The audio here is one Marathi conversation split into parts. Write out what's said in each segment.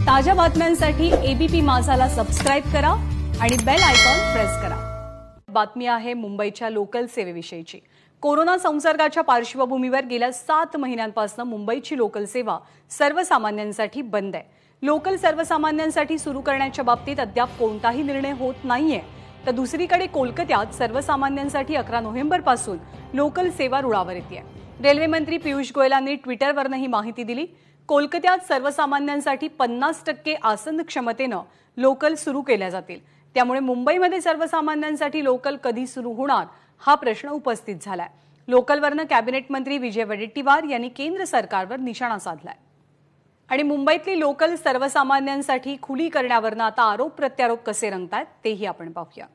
ताज्या बातम्यांसाठी एबीपी माझाला सबस्क्राइब करा आणि बेल आयकॉन प्रेस करा। बातमी आहे मुंबईच्या लोकल सेवेविषयीची। कोरोना संसर्गाच्या पार्श्वभूमीवर गेल्या 7 महिन्यांपासून मुंबईची लोकल सेवा सर्वसामान्यांसाठी बंद आहे। लोकल सर्वसामान्यांसाठी सुरू करण्याच्या बाबतीत अद्याप कोणताही निर्णय होत नाहीये। तर दुसरीकडे कोलकात्यात सर्वसामान्यांसाठी 11 नोव्हेंबरपासून लोकल सेवा रुळावर येते। रेल्वे मंत्री पियुष गोयलांनी ट्विटरवरून ही माहिती दिली। कोलकात्यात सर्वसामान्यांसाठी 50% आसन क्षमतेनं लोकल सुरू केल्या जातील। त्यामुळे मुंबईमध्ये सर्वसामान्यांसाठी लोकल कधी सुरू होणार हा प्रश्न उपस्थित झालाय। लोकलवरनं कॅबिनेट मंत्री विजय वडेट्टीवार यांनी केंद्र सरकारवर निशाणा साधलाय आणि मुंबईतली लोकल सर्वसामान्यांसाठी खुली करण्यावरनं आता आरोप प्रत्यारोप कसे रंगतायत तेही आपण पाहूया।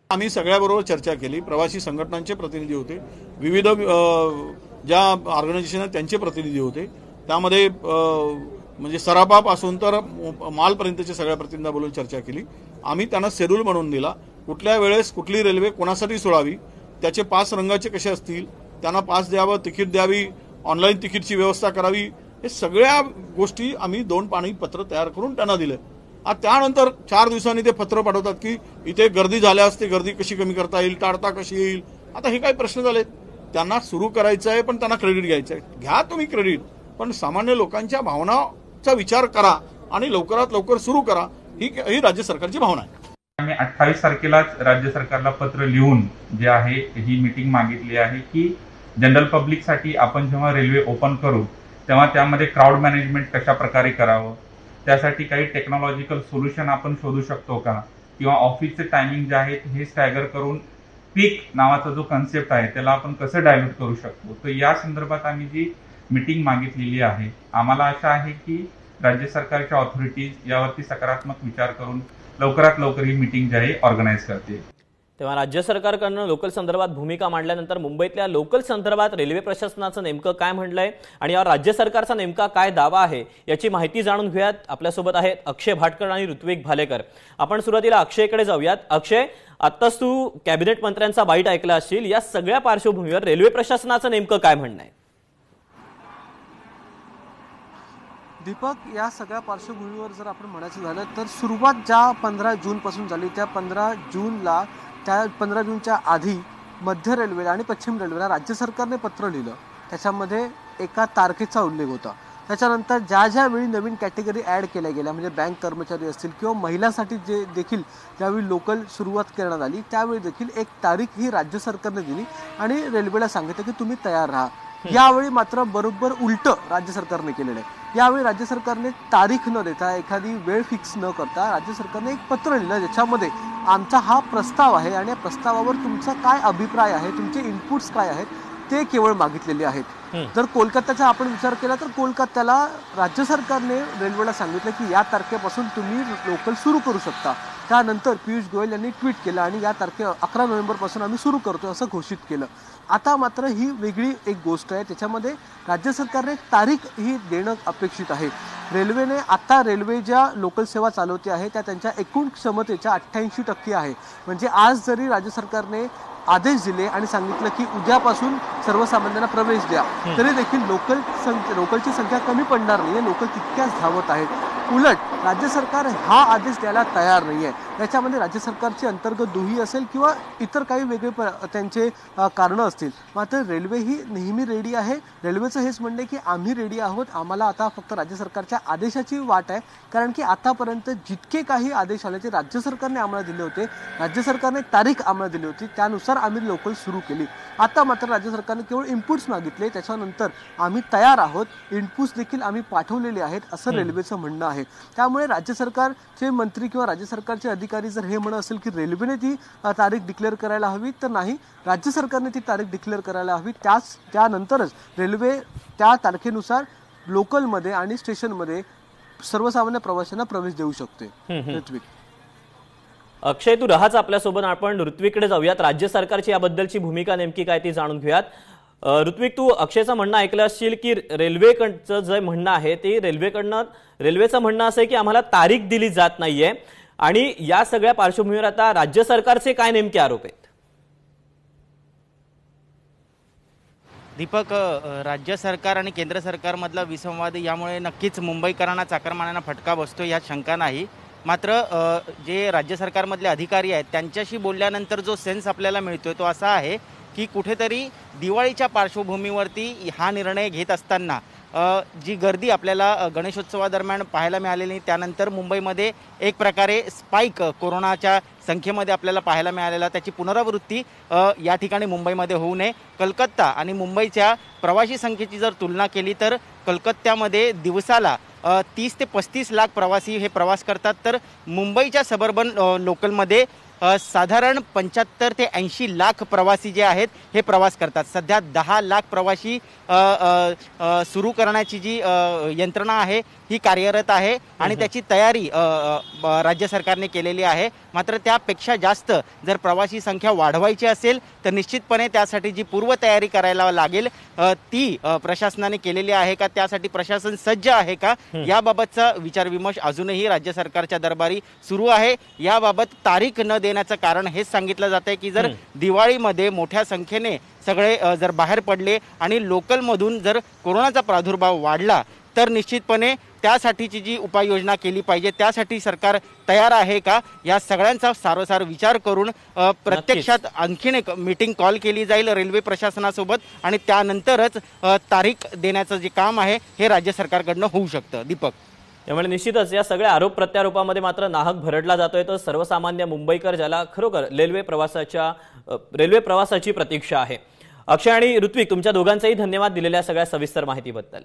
आम्ही सगळ्याबरोबर चर्चा केली। प्रवासी संघटनांचे प्रतिनिधी होते, विविध ज्या ऑर्गनायझेशन आहेत त्यांचे प्रतिनिधी होते। त्यामध्ये म्हणजे सराफापासून तर मालपर्यंतचे सगळ्या प्रतिनिधींना बोलून चर्चा केली। आम्ही त्यांना शेड्यूल बनवून दिला, कुठल्या वेळेस कुठली रेल्वे कोणासाठी सोडावी, त्याचे पास रंगाचे कसे असतील, त्यांना पास द्यावं, तिकीट द्यावी, ऑनलाईन तिकीटची व्यवस्था करावी, हे सगळ्या गोष्टी आम्ही 2 पानी पत्र तयार करून त्यांना दिले। त्यानंतर 4 दिवसांनी ते पत्र पाठवतात की इथे गर्दी झाल्यास ते गर्दी कशी कमी करता येईल, टाळता कशी येईल। आता हे काही प्रश्न झाले, त्यांना सुरू करायचं आहे पण त्यांना क्रेडिट घ्यायचं आहे। घ्या तुम्ही क्रेडिट, पण सामान्य लोकांच्या भावनाचा विचार करा आणि लवकरात लवकर सुरू करा, ही राज्य सरकारची भावना आहे। आम्ही 28 तारखेलाच राज्य सरकारला पत्र लिहून जे आहे ही मीटिंग मागितली आहे की जनरल पब्लिकसाठी आपण जेव्हा रेल्वे ओपन करू तेव्हा त्यामध्ये क्राउड मॅनेजमेंट कशा प्रकारे करावं, त्यासाठी काही टेक्नॉलॉजिकल सोल्युशन आपण शोधू शकतो का, किंवा ऑफिसचे टायमिंग जे आहेत हे स्टॅगर करून पीक नावाचा जो कन्सेप्ट आहे त्याला आपण कसं डायल्यूट करू शकतो। तर या संदर्भात आम्ही जी मीटिंग मागितलेली आहे, आम्हाला आशा आहे की राज्य सरकारच्या ऑथॉरिटीज यावरती सकारात्मक विचार करून लवकरात लवकर ही मीटिंग जी आहे ऑर्गनाईज करतील। तेव्हा राज्य सरकारकडून लोकल संदर्भात भूमिका मांडल्यानंतर मुंबईतल्या लोकल संदर्भात रेल्वे प्रशासनाचं नेमकं काय म्हणलंय आणि यावर राज्य सरकारचा नेमका काय दावा आहे याची माहिती जाणून घेऊयात। आपल्यासोबत आहेत अक्षय भाटकर आणि ऋत्विक भालेकर। आपण सुरुवातीला अक्षयकडे जाऊयात। अक्षय, आत्ताच तू कॅबिनेट मंत्र्यांचा बाईट ऐकला असेल, या सगळ्या पार्श्वभूमीवर रेल्वे प्रशासनाचं नेमकं काय म्हणणं आहे? दीपक, या सगळ्या पार्श्वभूमीवर जर आपण म्हणायचं झालं तर सुरुवात ज्या 15 जून पासून झाली, त्या 15 जूनला त्या 15 जूनच्या आधी मध्य रेल्वेला आणि पश्चिम रेल्वेला राज्य सरकारने पत्र लिहिलं। त्याच्यामध्ये एका तारखेचा उल्लेख होता। त्याच्यानंतर ज्या वेळी नवीन कॅटेगरी ॲड केल्या गेल्या, म्हणजे बँक कर्मचारी असतील किंवा महिलांसाठी जे देखील ज्यावेळी लोकल सुरुवात करण्यात आली त्यावेळी देखील एक तारीख ही राज्य सरकारने दिली आणि रेल्वेला सांगितलं की तुम्ही तयार राहा। यावेळी मात्र बरोबर उलट राज्य सरकारने केलेलं आहे। यावेळी राज्य सरकारने तारीख न देता, एखादी वेळ फिक्स न करता राज्य सरकारने एक पत्र लिहिलं ज्याच्यामध्ये आमचा हा प्रस्ताव आहे आणि या प्रस्तावावर तुमचा काय अभिप्राय आहे, तुमचे इनपुट्स काय आहेत ते केवळ मागितलेले आहेत। जर कोलकात्याचा आपण विचार केला तर कोलकात्याला राज्य सरकारने रेल्वेला सांगितलं की या तारखेपासून तुम्ही लोकल सुरू करू शकता। त्यानंतर पियुष गोयल यांनी ट्विट केलं आणि या तारखे 11 नोव्हेंबरपासून आम्ही सुरू करतो असं घोषित केलं। आता मात्र ही वेगळी एक गोष्ट आहे, त्याच्यामध्ये राज्य सरकारने तारीख ही देणं अपेक्षित आहे। रेल्वेने आता रेल्वे ज्या लोकल सेवा चालवते आहे त्या त्यांच्या एकूण क्षमतेच्या 88% आहे। म्हणजे आज जरी राज्य सरकारने आदेश दिले आणि सांगितलं की उद्यापासून सर्वसामान्यांना प्रवेश द्या, तरी देखील लोकलची संख्या कमी पडणार नाही, लोकल तितक्याच धावत आहेत। उलट राज्य सरकार हा आदेश द्यायला तयार नाहीये। याच्यामध्ये राज्य सरकारची अंतर्गत दुही असेल किंवा इतर काही वेगळे त्यांचे कारणं असतील, मात्र रेल्वे ही नेहमी रेडी आहे। रेल्वेचं हेच म्हणणं आहे की आम्ही रेडी आहोत, आम्हाला आता फक्त राज्य सरकारच्या आदेशाची वाट आहे। कारण की आतापर्यंत जितके काही आदेश आले ते राज्य सरकारने आम्हाला दिले होते, राज्य सरकारने तारीख आम्हाला दिली होती, त्यानुसार आम्ही लोकल सुरू केली। आता मात्र राज्य सरकारने केवळ इनपुट्स मागितले, त्याच्यानंतर आम्ही तयार आहोत, इनपुट्स देखील आम्ही पाठवलेले आहेत असं रेल्वेचं म्हणणं आहे। त्यामुळे राज्य सरकारचे मंत्री किंवा राज्य सरकारचे अधिकारी जर हे म्हणत असेल की रेल्वेने ती तारीख डिक्लेअर करायला हवी, तर नाही, राज्य सरकारने ती तारीख डिक्लेअर करायला हवी। त्यानंतरच रेल्वे त्या तारखेनुसार लोकलमध्ये आणि स्टेशनमध्ये सर्वसामान्य प्रवाशांना प्रवेश देऊ शकते। ऋत्विक, अक्षय, तू राहाच आपल्यासोबत। आपण ऋत्विककडे जाऊयात। राज्य सरकारची याबद्दलची भूमिका नेमकी काय ती जाणून घेऊयात। ऋत्विक, तू अक्षयचं म्हणणं ऐकलं असेल की रेल्वेकडचं जे म्हणणं आहे ते रेल्वेचं म्हणणं असं आहे की आम्हाला तारीख दिली जात नाहीये आणि या सगळ्या पार्श्वभूमीवर आता राज्य सरकारचे काय नेमके आरोप आहेत? दीपक, राज्य सरकार आणि केंद्र सरकारमधला विसंवाद यामुळे नक्कीच मुंबईकरांना चाकरमान्यांना फटका बसतो यात शंका नाही. मात्र जे राज्य सरकारमधले अधिकारी आहेत त्यांच्याशी बोलल्यानंतर जो सेन्स आपल्याला मिळतोय तो असा आहे की कुठेतरी दिवाळीच्या पार्श्वभूमीवरती हा निर्णय घेत असताना जी गर्दी आपल्याला गणेशोत्सवादरम्यान पाहायला मिळालेली, त्यानंतर मुंबईमध्ये एक प्रकारे स्पाइक कोरोनाच्या संख्येमध्ये आपल्याला पाहायला मिळालेला, त्याची पुनरावृत्ती या ठिकाणी मुंबईमध्ये होऊ नये. कलकत्ता आणि मुंबईच्या प्रवासी संख्येची जर तुलना केली तर कलकत्त्यामध्ये दिवसाला 30 ते 35 लाख प्रवासी हे प्रवास करतात, तर मुंबईच्या सबर्बन लोकलमध्ये साधारण 75 ते 80 लाख प्रवासी जे आहेत हे प्रवास करतात. सध्या 10 लाख प्रवासी सुरू करण्याची जी यंत्रणा आहे ही कार्यरत आहे आणि त्याची तयारी राज्य सरकारने केलेली आहे. मात्र त्यापेक्षा जास्त जर प्रवासी संख्या वाढवायची असेल तर निश्चितपणे त्यासाठी जी पूर्वतयारी करायला लागेल ती प्रशासनाने केलेली आहे का, त्यासाठी प्रशासन सज्ज आहे का, याबाबतचा विचारविमर्श अजूनही राज्य सरकारच्या दरबारी सुरू आहे. याबाबत तारीख न देण्याचं कारण हेच सांगितलं जात आहे की जर दिवाळीमध्ये मोठ्या संख्येने सगळे जर बाहेर पडले आणि लोकलमधून जर कोरोनाचा प्रादुर्भाव वाढला तर निश्चितपणे त्यासाठीची जी उपाययोजना केली पाहिजे त्यासाठी सरकार तयार आहे का, या सगळ्यांचा सारोसार विचार करून प्रत्यक्षात आणखीन एक मीटिंग कॉल केली जाईल रेल्वे प्रशासनासोबत आणि त्यानंतरच तारीख देण्याचं जे काम आहे हे राज्य सरकारकडनं होऊ शकतं. दीपक, त्यामुळे निश्चितच या सगळ्या आरोप प्रत्यारोपामध्ये मात्र नाहक भरडला जातोय तर सर्वसामान्य मुंबईकर ज्याला खरोखर रेल्वे प्रवासाची प्रतीक्षा आहे. अक्षय आणि ऋत्विक, तुमच्या दोघांचाही धन्यवाद दिलेल्या सगळ्या सविस्तर माहितीबद्दल.